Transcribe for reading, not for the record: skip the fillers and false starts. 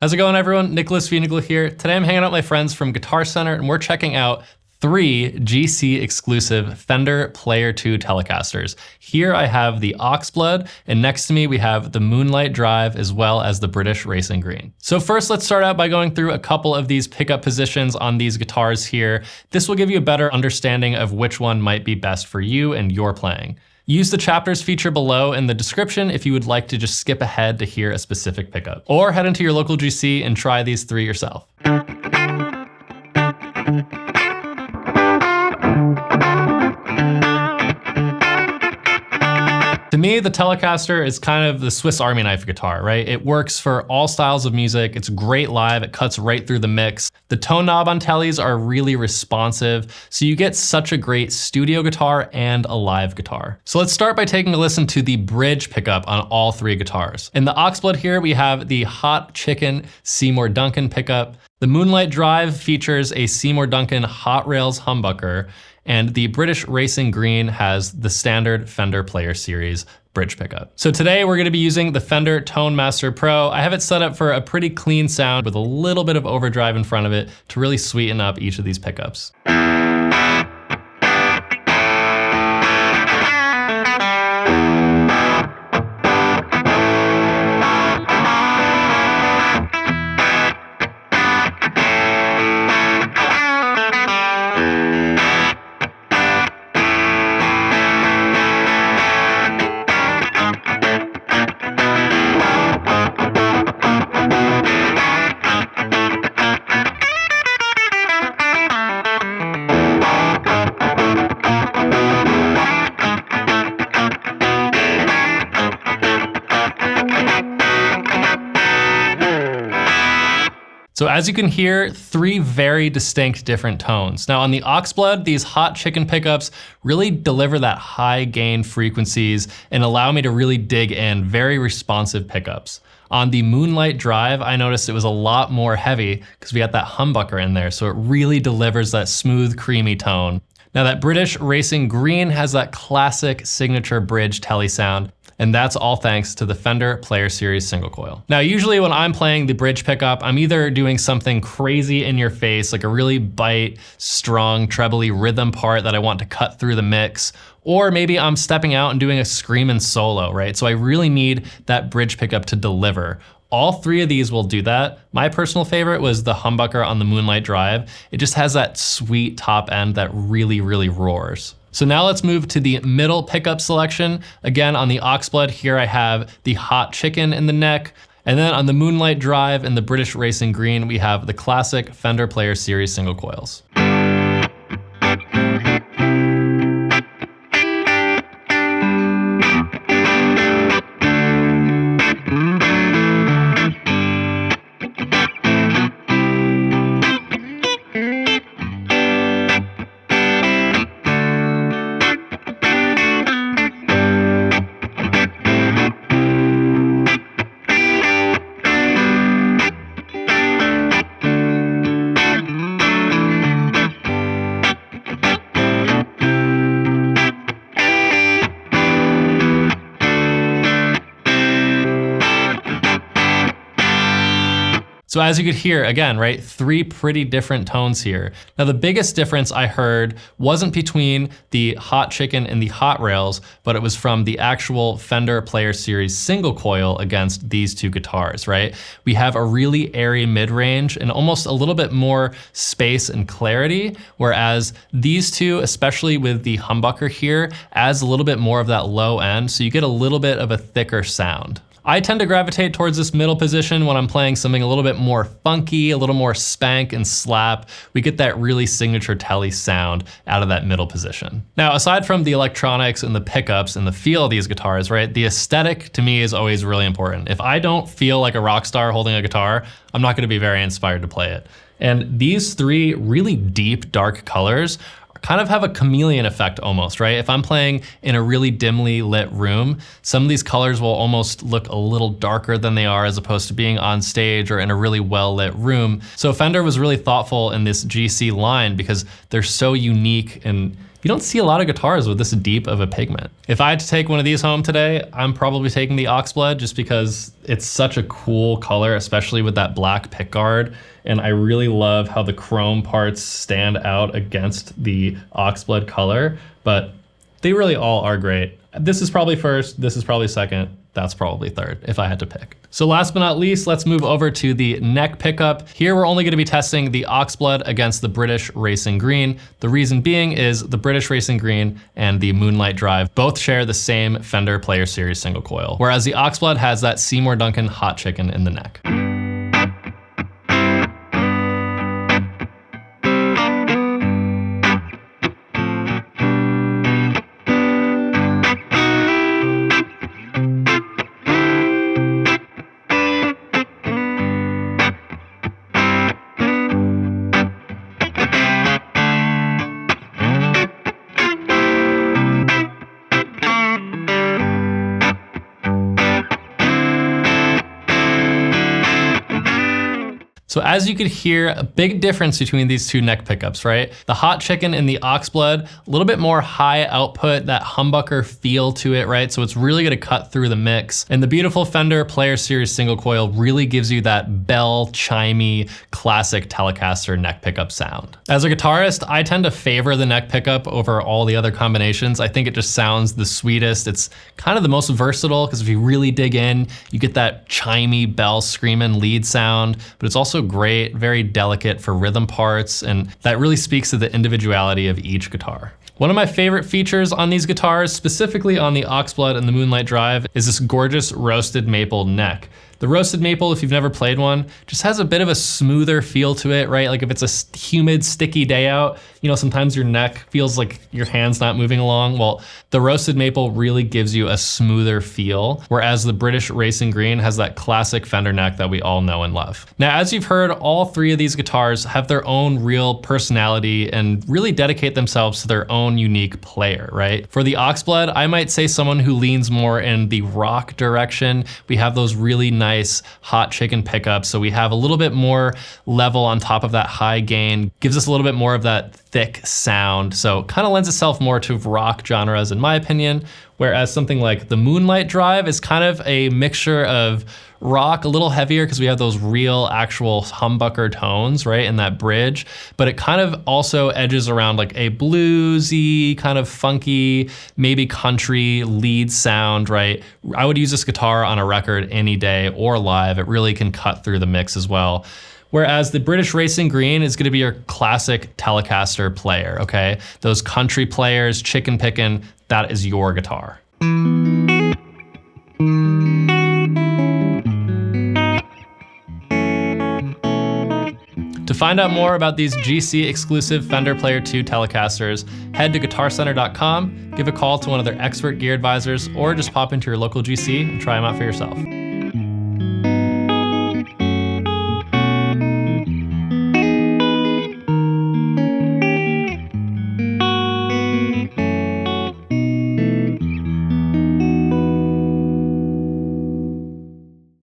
How's it going, everyone? Nicholas Veinoglou here. Today I'm hanging out with my friends from Guitar Center and we're checking out 3 GC exclusive Fender Player II Telecasters. Here I have the Oxblood, and next to me we have the Moonlight Drive as well as the British Racing Green. So first, let's start out by going through a couple of these pickup positions on these guitars here. This will give you a better understanding of which one might be best for you and your playing. Use the chapters feature below in the description if you would like to just skip ahead to hear a specific pickup. Or head into your local GC and try these 3 yourself. To me, the Telecaster is kind of the Swiss Army knife guitar, right? It works for all styles of music. It's great live. It cuts right through the mix. The tone knob on Teles are really responsive, so you get such a great studio guitar and a live guitar. So let's start by taking a listen to the bridge pickup on all 3 guitars. In the Oxblood here, we have the Hot Chicken Seymour Duncan pickup. The Moonlight Drive features a Seymour Duncan Hot Rails humbucker, and the British Racing Green has the standard Fender Player Series bridge pickup. So today we're gonna be using the Fender Tone Master Pro. I have it set up for a pretty clean sound with a little bit of overdrive in front of it to really sweeten up each of these pickups. So as you can hear, 3 very distinct different tones. Now on the Oxblood, these Hot Chicken pickups really deliver that high gain frequencies and allow me to really dig in, very responsive pickups. On the Moonlight Drive, I noticed it was a lot more heavy because we got that humbucker in there, so it really delivers that smooth, creamy tone. Now that British Racing Green has that classic signature bridge Tele sound, and that's all thanks to the Fender Player Series single coil. Now, usually when I'm playing the bridge pickup, I'm either doing something crazy in your face, like a really bite, strong, trebly rhythm part that I want to cut through the mix, or maybe I'm stepping out and doing a screaming solo, right? So I really need that bridge pickup to deliver. All 3 of these will do that. My personal favorite was the humbucker on the Moonlight Drive. It just has that sweet top end that really, really roars. So now let's move to the middle pickup selection. Again, on the Oxblood here I have the Hot Chicken in the neck. And then on the Moonlight Drive and the British Racing Green, we have the classic Fender Player Series single coils. So as you could hear, again, right, 3 pretty different tones here. Now the biggest difference I heard wasn't between the Hot Chicken and the Hot Rails, but it was from the actual Fender Player Series single coil against these 2 guitars, right? We have a really airy mid-range and almost a little bit more space and clarity, whereas these 2, especially with the humbucker here, adds a little bit more of that low end, so you get a little bit of a thicker sound. I tend to gravitate towards this middle position when I'm playing something a little bit more funky, a little more spank and slap. We get that really signature Tele sound out of that middle position. Now, aside from the electronics and the pickups and the feel of these guitars, right, the aesthetic to me is always really important. If I don't feel like a rock star holding a guitar, I'm not gonna be very inspired to play it. And these 3 really deep, dark colors kind of have a chameleon effect almost, right? If I'm playing in a really dimly lit room, some of these colors will almost look a little darker than they are as opposed to being on stage or in a really well lit room. So Fender was really thoughtful in this GC line because they're so unique and You don't see a lot of guitars with this deep of a pigment. If I had to take one of these home today, I'm probably taking the Oxblood just because it's such a cool color, especially with that black pickguard. And I really love how the chrome parts stand out against the Oxblood color, but they really all are great. This is probably first, this is probably second, that's probably third if I had to pick. So last but not least, let's move over to the neck pickup. Here we're only gonna be testing the Oxblood against the British Racing Green. The reason being is the British Racing Green and the Moonlight Drive both share the same Fender Player Series single coil, whereas the Oxblood has that Seymour Duncan Hot Chicken in the neck. So as you could hear, a big difference between these two neck pickups, right? The Hot Chicken and the Oxblood, a little bit more high output, that humbucker feel to it, right? So it's really gonna cut through the mix. And the beautiful Fender Player Series single coil really gives you that bell, chimey, classic Telecaster neck pickup sound. As a guitarist, I tend to favor the neck pickup over all the other combinations. I think it just sounds the sweetest. It's kind of the most versatile because if you really dig in, you get that chimey bell screaming lead sound, but it's also great, very delicate for rhythm parts, and that really speaks to the individuality of each guitar. One of my favorite features on these guitars, specifically on the Oxblood and the Moonlight Drive, is this gorgeous roasted maple neck. The roasted maple, if you've never played one, just has a bit of a smoother feel to it, right? Like if it's a humid, sticky day out, you know, sometimes your neck feels like your hand's not moving along. Well, the roasted maple really gives you a smoother feel, whereas the British Racing Green has that classic Fender neck that we all know and love. Now, as you've heard, all three of these guitars have their own real personality and really dedicate themselves to their own unique player, right? For the Oxblood, I might say someone who leans more in the rock direction. We have those really nice Hot Chicken pickups, so we have a little bit more level on top of that high gain, gives us a little bit more of that thick sound, so kind of lends itself more to rock genres in my opinion, whereas something like the Moonlight Drive is kind of a mixture of rock, a little heavier because we have those real actual humbucker tones, right, in that bridge, but it kind of also edges around like a bluesy, kind of funky, maybe country lead sound, right? I would use this guitar on a record any day or live. It really can cut through the mix as well. Whereas the British Racing Green is gonna be your classic Telecaster player, okay? Those country players, chicken picking, that is your guitar. To find out more about these GC exclusive Fender Player II Telecasters, head to guitarcenter.com, give a call to one of their expert gear advisors, or just pop into your local GC and try them out for yourself.